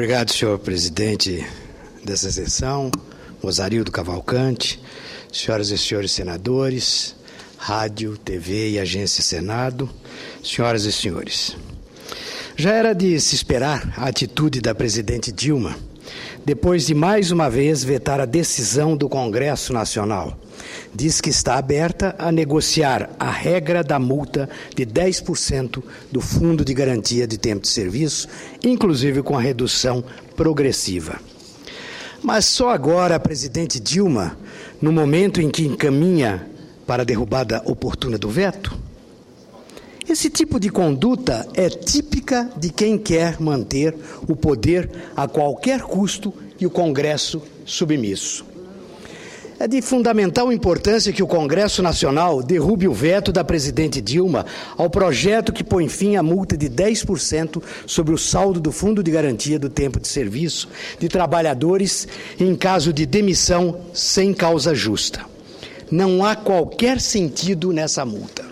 Obrigado, senhor presidente dessa sessão, Mozarildo Cavalcante, senhoras e senhores senadores, rádio, TV e agência Senado, senhoras e senhores. Já era de se esperar a atitude da presidente Dilma, depois de mais uma vez vetar a decisão do Congresso Nacional. Diz que está aberta a negociar a regra da multa de 10% do Fundo de Garantia de Tempo de Serviço, inclusive com a redução progressiva. Mas só agora a presidente Dilma, no momento em que encaminha para a derrubada oportuna do veto? Esse tipo de conduta é típica de quem quer manter o poder a qualquer custo e o Congresso submisso. É de fundamental importância que o Congresso Nacional derrube o veto da presidente Dilma ao projeto que põe fim à multa de 10% sobre o saldo do Fundo de Garantia do Tempo de Serviço de trabalhadores em caso de demissão sem causa justa. Não há qualquer sentido nessa multa.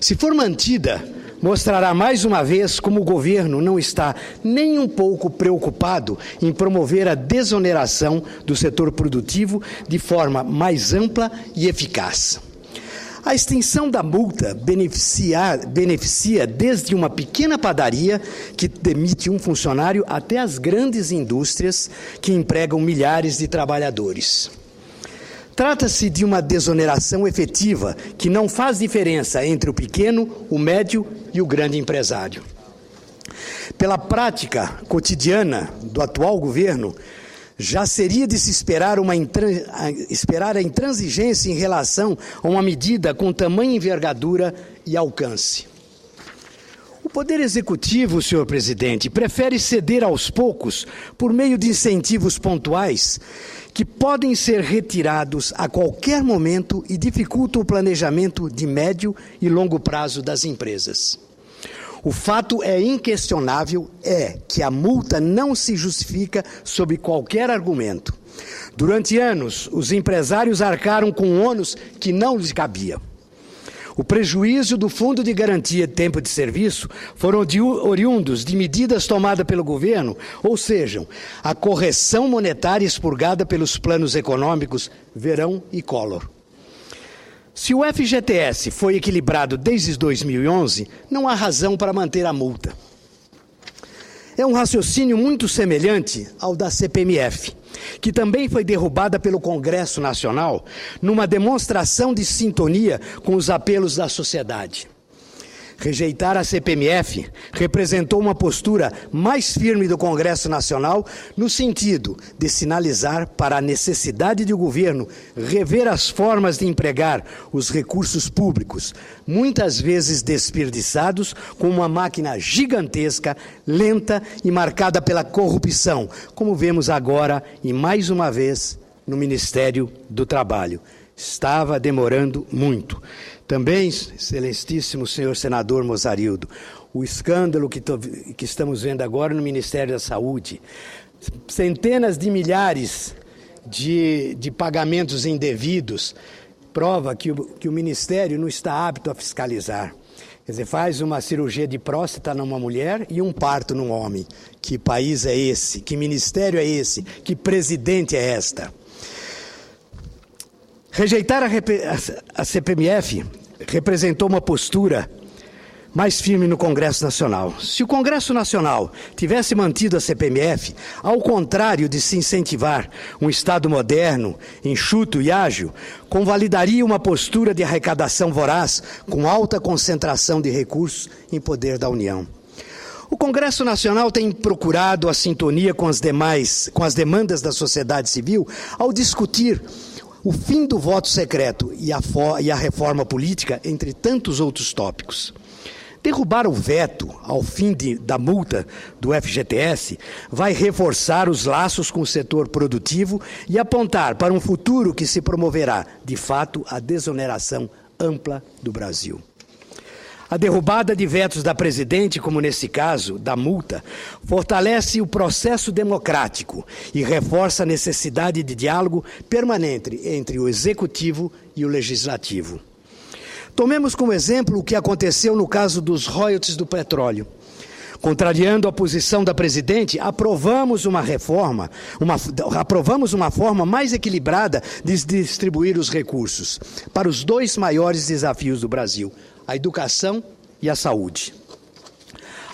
Se for mantida, mostrará mais uma vez como o governo não está nem um pouco preocupado em promover a desoneração do setor produtivo de forma mais ampla e eficaz. A extinção da multa beneficia desde uma pequena padaria que demite um funcionário até as grandes indústrias que empregam milhares de trabalhadores. Trata-se de uma desoneração efetiva que não faz diferença entre o pequeno, o médio e o grande empresário. Pela prática cotidiana do atual governo, já seria de se esperar a intransigência em relação a uma medida com tamanha envergadura e alcance. O Poder Executivo, senhor presidente, prefere ceder aos poucos por meio de incentivos pontuais que podem ser retirados a qualquer momento e dificultam o planejamento de médio e longo prazo das empresas. O fato inquestionável é que a multa não se justifica sob qualquer argumento. Durante anos, os empresários arcaram com ônus que não lhes cabia. O prejuízo do Fundo de Garantia de Tempo de Serviço foram oriundos de medidas tomadas pelo governo, ou seja, a correção monetária expurgada pelos planos econômicos Verão e Collor. Se o FGTS foi equilibrado desde 2011, não há razão para manter a multa. É um raciocínio muito semelhante ao da CPMF, que também foi derrubada pelo Congresso Nacional numa demonstração de sintonia com os apelos da sociedade. Rejeitar a CPMF representou uma postura mais firme do Congresso Nacional no sentido de sinalizar para a necessidade de o governo rever as formas de empregar os recursos públicos, muitas vezes desperdiçados com uma máquina gigantesca, lenta e marcada pela corrupção, como vemos agora e mais uma vez no Ministério do Trabalho. Estava demorando muito. Também, excelentíssimo senhor senador Mozarildo, o escândalo que estamos vendo agora no Ministério da Saúde, centenas de milhares de pagamentos indevidos, prova que o Ministério não está apto a fiscalizar. Quer dizer, faz uma cirurgia de próstata numa mulher e um parto num homem. Que país é esse? Que ministério é esse? Que presidente é esta? Rejeitar a CPMF representou uma postura mais firme no Congresso Nacional. Se o Congresso Nacional tivesse mantido a CPMF, ao contrário de se incentivar um Estado moderno, enxuto e ágil, convalidaria uma postura de arrecadação voraz com alta concentração de recursos em poder da União. O Congresso Nacional tem procurado a sintonia com as demandas da sociedade civil ao discutir o fim do voto secreto e a reforma política, entre tantos outros tópicos. Derrubar o veto ao fim da multa do FGTS vai reforçar os laços com o setor produtivo e apontar para um futuro que se promoverá, de fato, a desoneração ampla do Brasil. A derrubada de vetos da presidente, como nesse caso, da multa, fortalece o processo democrático e reforça a necessidade de diálogo permanente entre o Executivo e o Legislativo. Tomemos como exemplo o que aconteceu no caso dos royalties do petróleo. Contrariando a posição da presidente, aprovamos uma forma mais equilibrada de distribuir os recursos para os dois maiores desafios do Brasil, a educação e a saúde.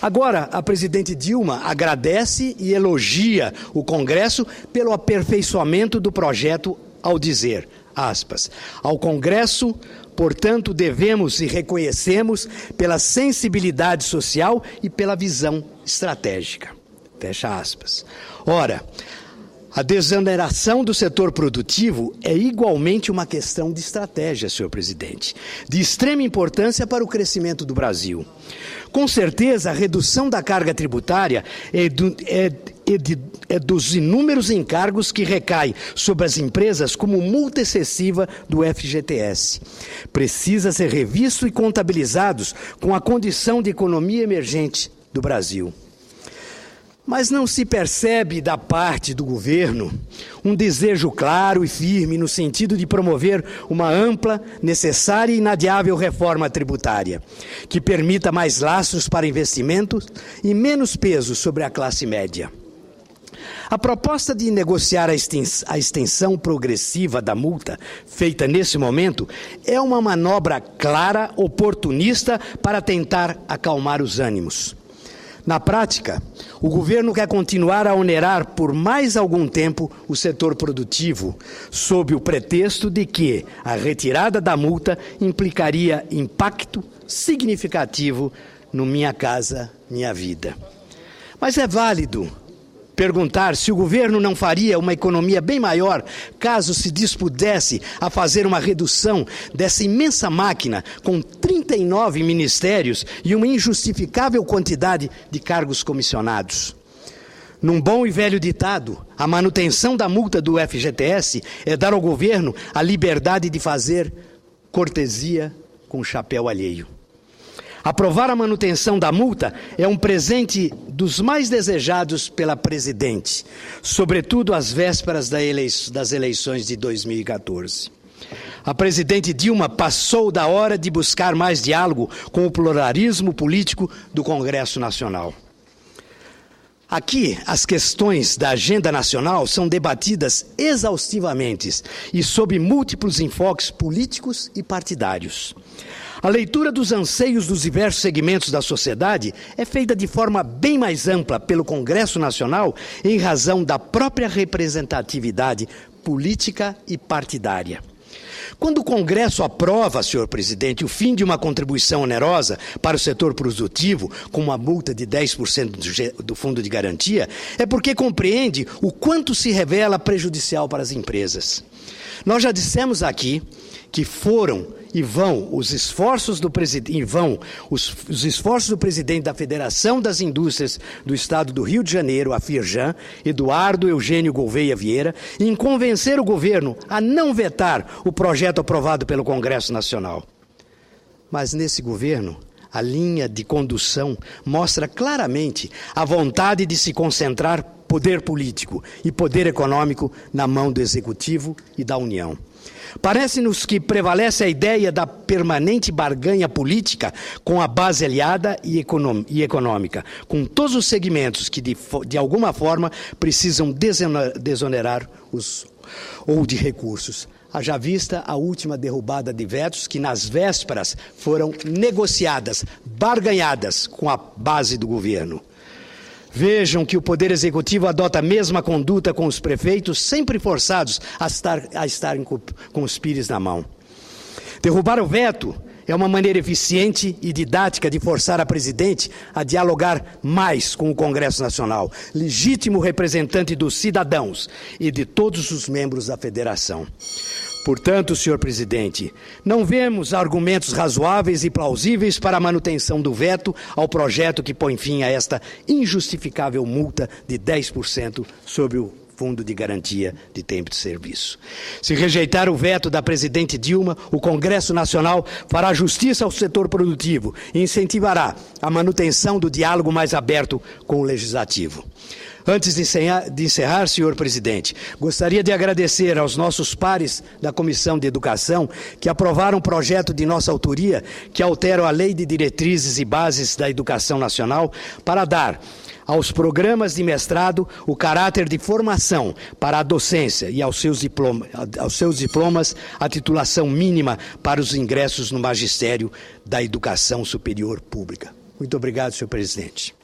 Agora, a presidente Dilma agradece e elogia o Congresso pelo aperfeiçoamento do projeto ao dizer, aspas, ao Congresso, portanto, devemos e reconhecemos pela sensibilidade social e pela visão estratégica. Fecha aspas. Ora, a desoneração do setor produtivo é igualmente uma questão de estratégia, senhor presidente, de extrema importância para o crescimento do Brasil. Com certeza, a redução da carga tributária é dos inúmeros encargos que recaem sobre as empresas como multa excessiva do FGTS. Precisa ser revisto e contabilizados com a condição de economia emergente do Brasil. Mas não se percebe da parte do governo um desejo claro e firme no sentido de promover uma ampla, necessária e inadiável reforma tributária, que permita mais lastros para investimentos e menos peso sobre a classe média. A proposta de negociar a extensão progressiva da multa, feita nesse momento, é uma manobra clara, oportunista, para tentar acalmar os ânimos. Na prática, o governo quer continuar a onerar por mais algum tempo o setor produtivo, sob o pretexto de que a retirada da multa implicaria impacto significativo no Minha Casa Minha Vida. Mas é válido perguntar se o governo não faria uma economia bem maior caso se dispusesse a fazer uma redução dessa imensa máquina com 39 ministérios e uma injustificável quantidade de cargos comissionados. Num bom e velho ditado, a manutenção da multa do FGTS é dar ao governo a liberdade de fazer cortesia com o chapéu alheio. Aprovar a manutenção da multa é um presente dos mais desejados pela presidente, sobretudo às vésperas das eleições de 2014. A presidente Dilma passou da hora de buscar mais diálogo com o pluralismo político do Congresso Nacional. Aqui, as questões da agenda nacional são debatidas exaustivamente e sob múltiplos enfoques políticos e partidários. A leitura dos anseios dos diversos segmentos da sociedade é feita de forma bem mais ampla pelo Congresso Nacional em razão da própria representatividade política e partidária. Quando o Congresso aprova, senhor presidente, o fim de uma contribuição onerosa para o setor produtivo, com uma multa de 10% do Fundo de Garantia, é porque compreende o quanto se revela prejudicial para as empresas. Nós já dissemos aqui que foram e vão os esforços do presidente da Federação das Indústrias do Estado do Rio de Janeiro, a Firjan, Eduardo Eugênio Gouveia Vieira, em convencer o governo a não vetar o projeto aprovado pelo Congresso Nacional. Mas nesse governo, a linha de condução mostra claramente a vontade de se concentrar poder político e poder econômico na mão do Executivo e da União. Parece-nos que prevalece a ideia da permanente barganha política com a base aliada e econômica, com todos os segmentos que, de alguma forma, precisam desonerar ou de recursos. Haja vista a última derrubada de vetos que, nas vésperas, foram negociadas, barganhadas com a base do governo. Vejam que o Poder Executivo adota a mesma conduta com os prefeitos, sempre forçados a estarem com os pires na mão. Derrubar o veto é uma maneira eficiente e didática de forçar a presidente a dialogar mais com o Congresso Nacional, legítimo representante dos cidadãos e de todos os membros da Federação. Portanto, senhor presidente, não vemos argumentos razoáveis e plausíveis para a manutenção do veto ao projeto que põe fim a esta injustificável multa de 10% sobre o Fundo de Garantia de Tempo de Serviço. Se rejeitar o veto da presidente Dilma, o Congresso Nacional fará justiça ao setor produtivo e incentivará a manutenção do diálogo mais aberto com o Legislativo. Antes de encerrar, senhor presidente, gostaria de agradecer aos nossos pares da Comissão de Educação que aprovaram um projeto de nossa autoria que altera a Lei de Diretrizes e Bases da Educação Nacional para dar aos programas de mestrado o caráter de formação para a docência e aos seus diplomas a titulação mínima para os ingressos no magistério da educação superior pública. Muito obrigado, senhor presidente.